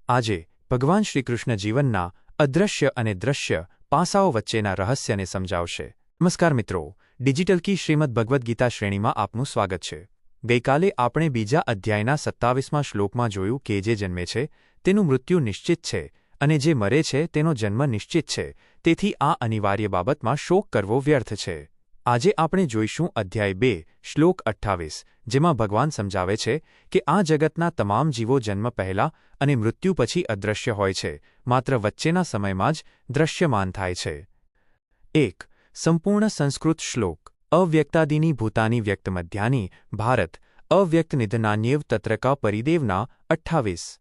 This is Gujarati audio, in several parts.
આજે ભગવાન શ્રીકૃષ્ણ જીવનના અદૃશ્ય અને દ્રશ્ય પાસાઓ વચ્ચેના રહસ્યને સમજાવશે। નમસ્કાર મિત્રો, ડિજિટલ કી શ્રીમદ ભગવદ્ ગીતા શ્રેણીમાં આપનું સ્વાગત છે। ગઈકાલે આપણે બીજા અધ્યાયના 27મા શ્લોકમાં જોયું કે જે જન્મે છે તેનું મૃત્યુ નિશ્ચિત છે અને જે મરે છે તેનો જન્મ નિશ્ચિત છે, તેથી આ અનિવાર્ય બાબતમાં શોક કરવો વ્યર્થ છે। આજે આપણે જોઈશું અધ્યાય 2 શ્લોક 28, જેમાં ભગવાન સમજાવે છે કે આ જગતના તમામ જીવો જન્મ પહેલા અને મૃત્યુ પછી અદૃશ્ય હોય છે, માત્ર વચ્ચેના સમયમાં જ દૃશ્યમાન થાય છે। 1. સંપૂર્ણ સંસ્કૃત શ્લોક। અવ્યક્તાદિની ભૂતાની વ્યક્તમધ્યાની ભારત અવ્યક્ત નિધનાન્યેવ તત્ર કા પરિદેવના 28।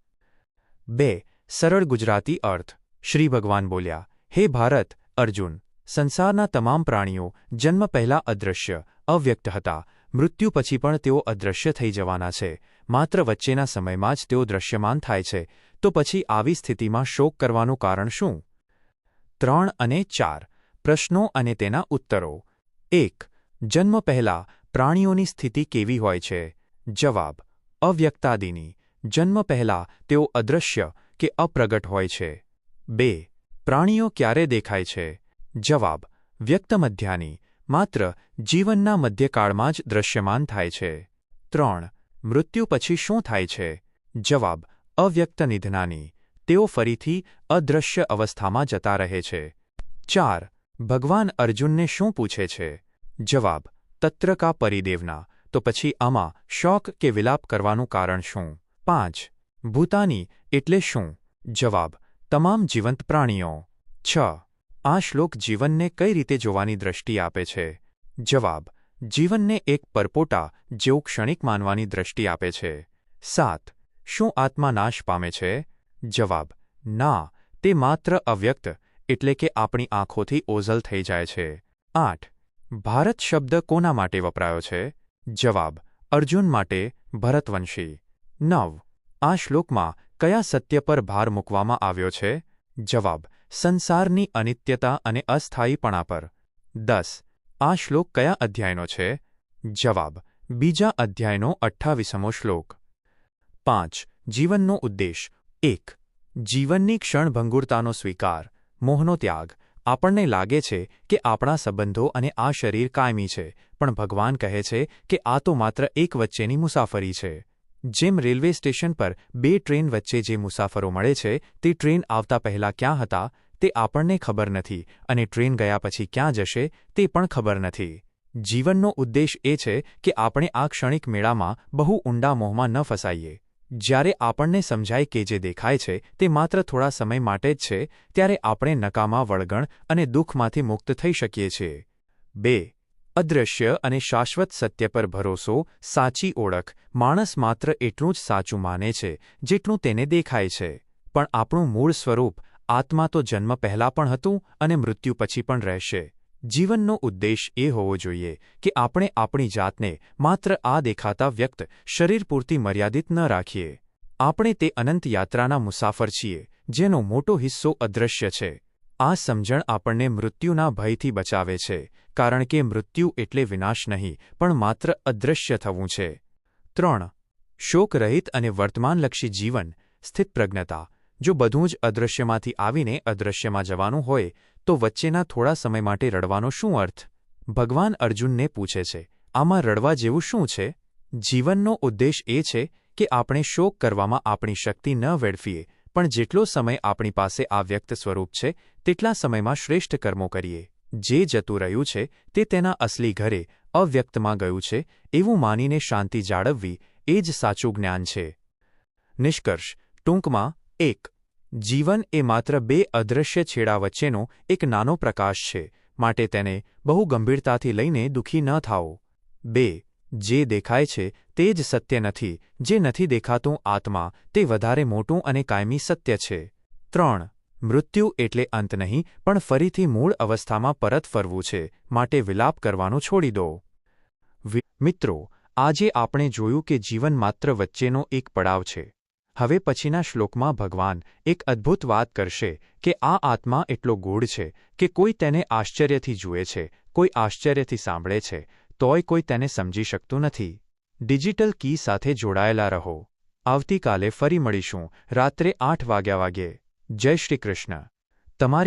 2. સરળ ગુજરાતી અર્થ। શ્રી ભગવાન બોલ્યા, હે ભારત, અર્જુન, સંસારના તમામ પ્રાણીઓ જન્મ પહેલા અદૃશ્ય અવ્યક્ત હતા, મૃત્યુ પછી પણ તેઓ અદૃશ્ય થઈ જવાના છે, માત્ર વચ્ચેના સમયમાં જ તેઓ દૃશ્યમાન થાય છે, તો પછી આવી સ્થિતિમાં શોક કરવાનું કારણ શું? 3 અને 4 પ્રશ્નો અને તેના ઉત્તરો। 1. જન્મ પહેલા પ્રાણીઓની સ્થિતિ કેવી હોય છે? જવાબ: અવ્યક્તાદિની। જન્મ પહેલા તેઓ અદૃશ્ય કે અપ્રગટ હોય છે। 2. પ્રાણીઓ ક્યારે દેખાય છે? જવાબ: વ્યક્તમધ્યાની, માત્ર જીવનના મધ્યકાળમાં જ દૃશ્યમાન થાય છે। 3. મૃત્યુ પછી શું થાય છે? જવાબ: અવ્યક્ત નિધનાની, તેઓ ફરીથી અદૃશ્ય અવસ્થામાં જતા રહે છે। 4. ભગવાન અર્જુનને શું પૂછે છે? જવાબ: તત્ર કા પરિદેવના, તો પછી આમાં શોક કે વિલાપ કરવાનું કારણ શું? 5. ભૂતાની એટલે શું? જવાબ: તમામ જીવંત પ્રાણીઓ। 6. આ શ્લોક જીવનને કઈ રીતે જોવાની દ્રષ્ટિ આપે છે? જવાબ: જીવનને એક પરપોટા જેવું ક્ષણિક માનવાની દ્રષ્ટિ આપે છે। 7. શું આત્મા નાશ પામે છે? જવાબ: ના, તે માત્ર અવ્યક્ત એટલે કે આપણી આંખોથી ઓઝલ થઈ જાય છે। 8. ભારત શબ્દ કોના માટે વપરાયો છે? જવાબ: અર્જુન માટે, ભરતવંશી। 9. આ શ્લોકમાં કયા સત્ય પર ભાર મૂકવામાં આવ્યો છે? જવાબ: સંસારની અનિત્યતા અને અસ્થાયીપણા પર। 10. આ શ્લોક કયા અધ્યાયનો છે? જવાબ: બીજા અધ્યાયનો 28મો શ્લોક। 5. જીવનનો ઉદ્દેશ। 1. જીવનની ક્ષણભંગુરતાનો સ્વીકાર, મોહનો ત્યાગ। આપણને લાગે છે કે આપણા સંબંધો અને આ શરીર કાયમી છે, પણ ભગવાન કહે છે કે આ તો માત્ર એક વચ્ચેની મુસાફરી છે। જેમ રેલવે સ્ટેશન પર 2 ટ્રેન વચ્ચે જે મુસાફરો મળે છે તે ટ્રેન આવતા પહેલા ક્યાં હતા તે આપણને ખબર નથી, અને ટ્રેન ગયા પછી ક્યાં જશે તે પણ ખબર નથી। જીવનનો ઉદ્દેશ એ છે કે આપણે આ ક્ષણિક મેળામાં બહુ ઊંડા મોહમાં ન ફસાઈએ। જ્યારે આપણને સમજાય કે જે દેખાય છે તે માત્ર થોડા સમય માટે જ છે, ત્યારે આપણે નકામા વળગણ અને દુઃખમાંથી મુક્ત થઈ શકીએ છીએ। 2. અદૃશ્ય અને શાશ્વત સત્ય પર ભરોસો, સાચી ઓળખ। માણસ માત્ર એટલું જ સાચું માને છે જેટલું તેને દેખાય છે, પણ આપણું મૂળ સ્વરૂપ આત્મા તો જન્મ પહેલા પણ હતું અને મૃત્યુ પછી પણ રહેશે। જીવનનો ઉદ્દેશ એ હોવો જોઈએ કે આપણે આપણી જાતને માત્ર આ દેખાતા વ્યક્ત શરીર પૂરતી મર્યાદિત ન રાખીએ। આપણે તે અનંત યાત્રાના મુસાફર છીએ જેનો મોટો હિસ્સો અદૃશ્ય છે। આ સમજણ આપણને મૃત્યુના ભયથી બચાવે છે, કારણ કે મૃત્યુ એટલે વિનાશ નહીં, પણ માત્ર અદૃશ્ય થવું છે। 3. શોકરહિત અને વર્તમાનલક્ષી જીવન, સ્થિતપ્રજ્ઞતા। જો બધું જ અદૃશ્યમાંથી આવીને અદૃશ્યમાં જવાનું હોય તો વચ્ચેના થોડા સમય માટે રડવાનો શું અર્થ? ભગવાન અર્જુનને પૂછે છે, આમાં રડવા જેવું શું છે? જીવનનો ઉદ્દેશ એ છે કે આપણે શોક કરવામાં આપણી શક્તિ ન વેડફીએ, પણ જેટલો સમય આપણી પાસે આ વ્યક્ત સ્વરૂપ છે તેટલા સમયમાં શ્રેષ્ઠ કર્મો કરીએ। જે જતું રહ્યું છે તે તેના અસલી ઘરે અવ્યક્તમાં ગયું છે એવું માનીને શાંતિ જાળવવી એ જ સાચું જ્ઞાન છે। નિષ્કર્ષ ટૂંકમાં 1. જીવન એ માત્ર 2 અદૃશ્ય છેડા વચ્ચેનો એક નાનો પ્રકાશ છે, માટે તેને બહુ ગંભીરતાથી લઈને દુઃખી ન થાઓ। 2. જે દેખાય છે તે જ સત્ય નથી, જે નથી દેખાતું આત્મા તે વધારે મોટું અને કાયમી સત્ય છે। 3. મૃત્યુ એટલે અંત નહીં, પણ ફરીથી મૂળ અવસ્થામાં પરત ફરવું છે, માટે વિલાપ કરવાનું છોડી દો। મિત્રો, આજે આપણે જોયું કે જીવન માત્ર વચ્ચેનો એક પડાવ છે। હવે પછીના શ્લોકમાં ભગવાન એક અદ્ભુત વાત કરશે કે આ આત્મા એટલો ગૂઢ છે કે કોઈ તેને આશ્ચર્યથી જુએ છે, કોઈ આશ્ચર્યથી સાંભળે છે, તોય કોઈ તેને સમજી શકતું નથી। ડિજિટલ કી સાથે જોડાયેલા રહો। આવતીકાલે ફરી મળીશું રાત્રે 8 વાગ્યે. જય શ્રી કૃષ્ણ. તમારી